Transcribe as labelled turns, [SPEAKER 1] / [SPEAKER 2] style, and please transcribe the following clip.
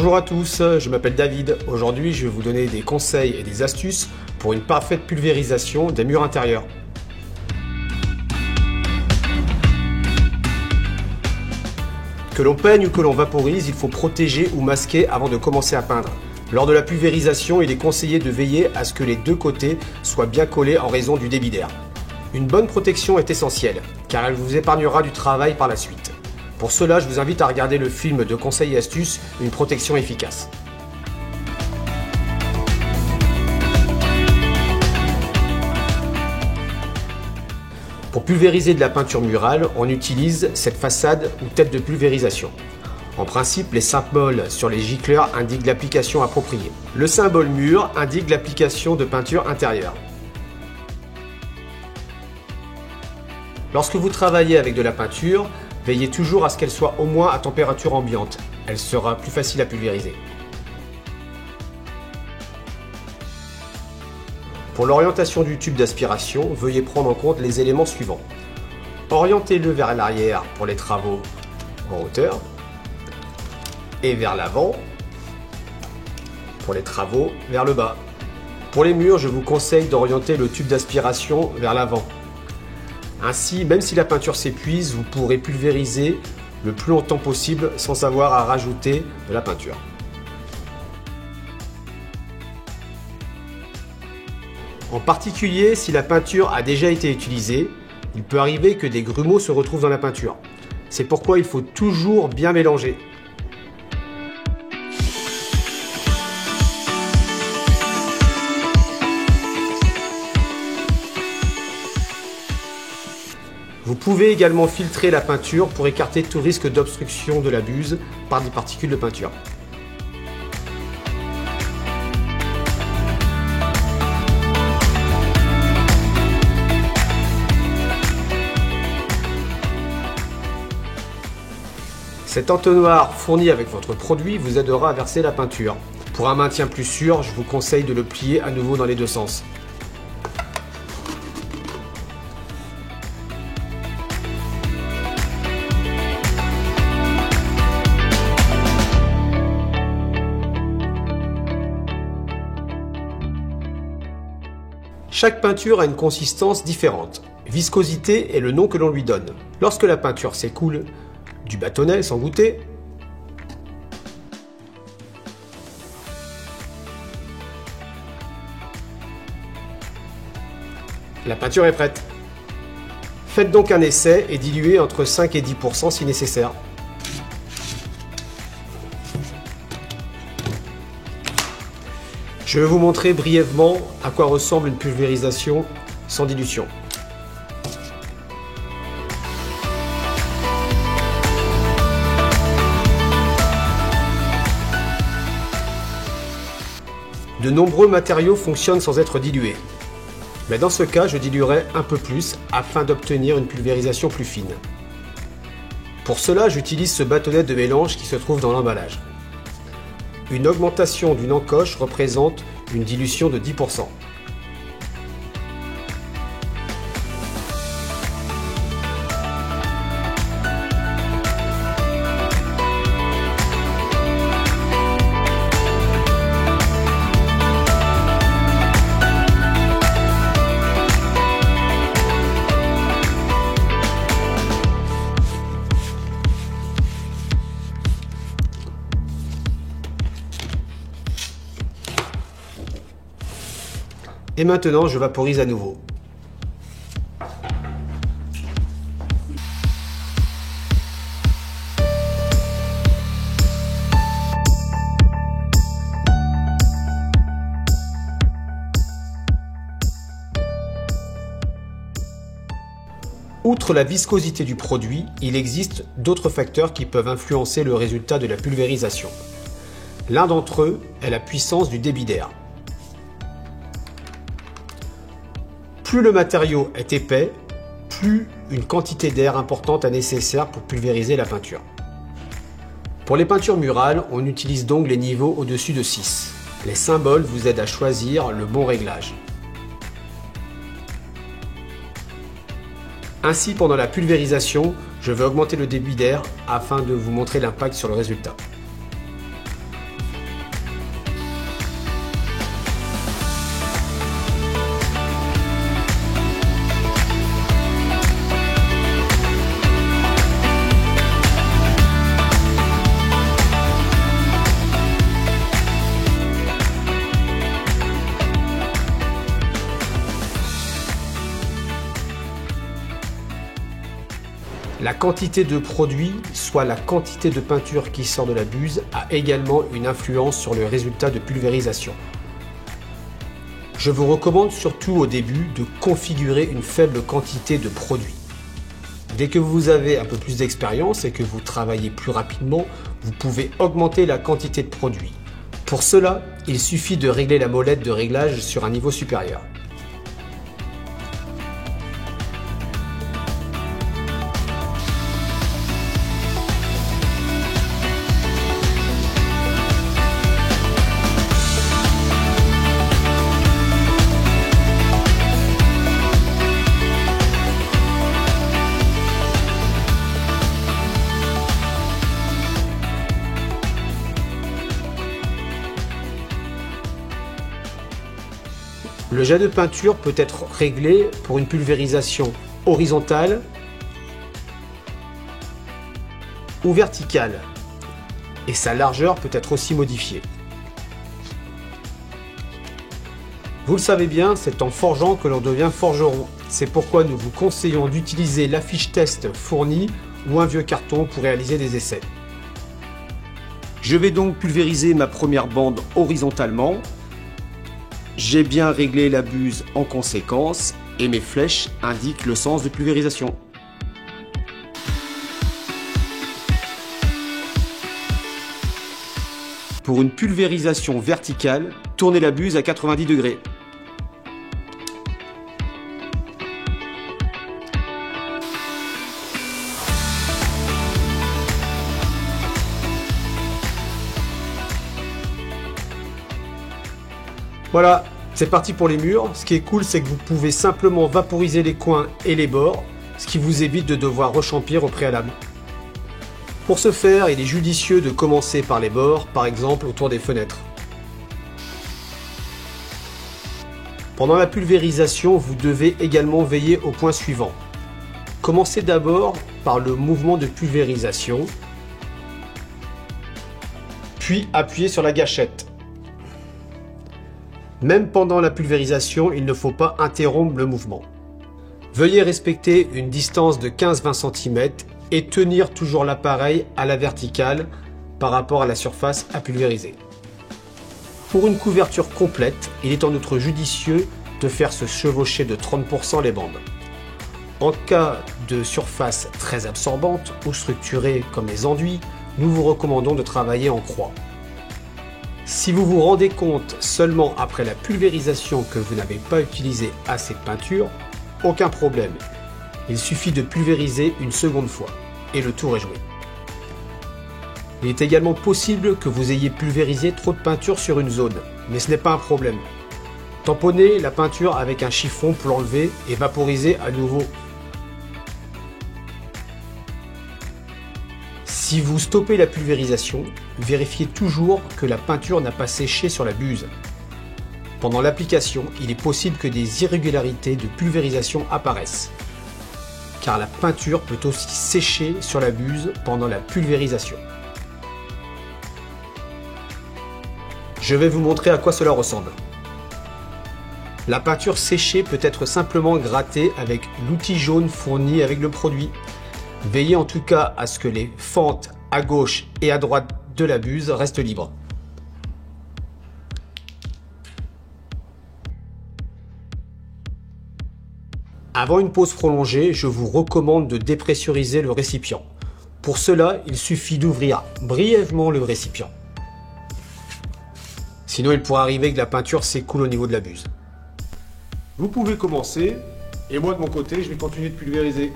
[SPEAKER 1] Bonjour à tous, je m'appelle David. Aujourd'hui, je vais vous donner des conseils et des astuces pour une parfaite pulvérisation des murs intérieurs. Que l'on peigne ou que l'on vaporise, il faut protéger ou masquer avant de commencer à peindre. Lors de la pulvérisation, il est conseillé de veiller à ce que les deux côtés soient bien collés en raison du débit d'air. Une bonne protection est essentielle, car elle vous épargnera du travail par la suite. Pour cela, je vous invite à regarder le film de conseils et astuces, une protection efficace. Pour pulvériser de la peinture murale, on utilise cette façade ou tête de pulvérisation. En principe, les symboles sur les gicleurs indiquent l'application appropriée. Le symbole mur indique l'application de peinture intérieure. Lorsque vous travaillez avec de la peinture, veillez toujours à ce qu'elle soit au moins à température ambiante. Elle sera plus facile à pulvériser. Pour l'orientation du tube d'aspiration, veuillez prendre en compte les éléments suivants. Orientez-le vers l'arrière pour les travaux en hauteur et vers l'avant pour les travaux vers le bas. Pour les murs, je vous conseille d'orienter le tube d'aspiration vers l'avant. Ainsi, même si la peinture s'épuise, vous pourrez pulvériser le plus longtemps possible sans avoir à rajouter de la peinture. En particulier, si la peinture a déjà été utilisée, il peut arriver que des grumeaux se retrouvent dans la peinture. C'est pourquoi il faut toujours bien mélanger. Vous pouvez également filtrer la peinture pour écarter tout risque d'obstruction de la buse par des particules de peinture. Cet entonnoir fourni avec votre produit vous aidera à verser la peinture. Pour un maintien plus sûr, je vous conseille de le plier à nouveau dans les deux sens. Chaque peinture a une consistance différente. Viscosité est le nom que l'on lui donne. Lorsque la peinture s'écoule du bâtonnet sans goûter, la peinture est prête. Faites donc un essai et diluez entre 5 et 10% si nécessaire. Je vais vous montrer brièvement à quoi ressemble une pulvérisation sans dilution. De nombreux matériaux fonctionnent sans être dilués. Mais dans ce cas, je diluerai un peu plus afin d'obtenir une pulvérisation plus fine. Pour cela, j'utilise ce bâtonnet de mélange qui se trouve dans l'emballage. Une augmentation d'une encoche représente une dilution de 10%. Et maintenant, je vaporise à nouveau. Outre la viscosité du produit, il existe d'autres facteurs qui peuvent influencer le résultat de la pulvérisation. L'un d'entre eux est la puissance du débit d'air. Plus le matériau est épais, plus une quantité d'air importante est nécessaire pour pulvériser la peinture. Pour les peintures murales, on utilise donc les niveaux au-dessus de 6. Les symboles vous aident à choisir le bon réglage. Ainsi, pendant la pulvérisation, je vais augmenter le débit d'air afin de vous montrer l'impact sur le résultat. La quantité de produit, soit la quantité de peinture qui sort de la buse, a également une influence sur le résultat de pulvérisation. Je vous recommande surtout au début de configurer une faible quantité de produit. Dès que vous avez un peu plus d'expérience et que vous travaillez plus rapidement, vous pouvez augmenter la quantité de produit. Pour cela, il suffit de régler la molette de réglage sur un niveau supérieur. Le jet de peinture peut être réglé pour une pulvérisation horizontale ou verticale, et sa largeur peut être aussi modifiée. Vous le savez bien, c'est en forgeant que l'on devient forgeron. C'est pourquoi nous vous conseillons d'utiliser la fiche test fournie ou un vieux carton pour réaliser des essais. Je vais donc pulvériser ma première bande horizontalement. J'ai bien réglé la buse en conséquence et mes flèches indiquent le sens de pulvérisation. Pour une pulvérisation verticale, tournez la buse à 90 degrés. Voilà, c'est parti pour les murs. Ce qui est cool, c'est que vous pouvez simplement vaporiser les coins et les bords, ce qui vous évite de devoir rechampir au préalable. Pour ce faire, il est judicieux de commencer par les bords, par exemple autour des fenêtres. Pendant la pulvérisation, vous devez également veiller au point suivant. Commencez d'abord par le mouvement de pulvérisation, puis appuyez sur la gâchette. Même pendant la pulvérisation, il ne faut pas interrompre le mouvement. Veuillez respecter une distance de 15-20 cm et tenir toujours l'appareil à la verticale par rapport à la surface à pulvériser. Pour une couverture complète, il est en outre judicieux de faire se chevaucher de 30% les bandes. En cas de surface très absorbante ou structurée comme les enduits, nous vous recommandons de travailler en croix. Si vous vous rendez compte seulement après la pulvérisation que vous n'avez pas utilisé assez de peinture, aucun problème. Il suffit de pulvériser une seconde fois et le tour est joué. Il est également possible que vous ayez pulvérisé trop de peinture sur une zone, mais ce n'est pas un problème. Tamponnez la peinture avec un chiffon pour l'enlever et vaporiser à nouveau. Si vous stoppez la pulvérisation, vérifiez toujours que la peinture n'a pas séché sur la buse. Pendant l'application, il est possible que des irrégularités de pulvérisation apparaissent, car la peinture peut aussi sécher sur la buse pendant la pulvérisation. Je vais vous montrer à quoi cela ressemble. La peinture séchée peut être simplement grattée avec l'outil jaune fourni avec le produit. Veillez en tout cas à ce que les fentes à gauche et à droite de la buse restent libres. Avant une pause prolongée, je vous recommande de dépressuriser le récipient. Pour cela, il suffit d'ouvrir brièvement le récipient. Sinon, il pourrait arriver que la peinture s'écoule au niveau de la buse. Vous pouvez commencer, et moi de mon côté, je vais continuer de pulvériser.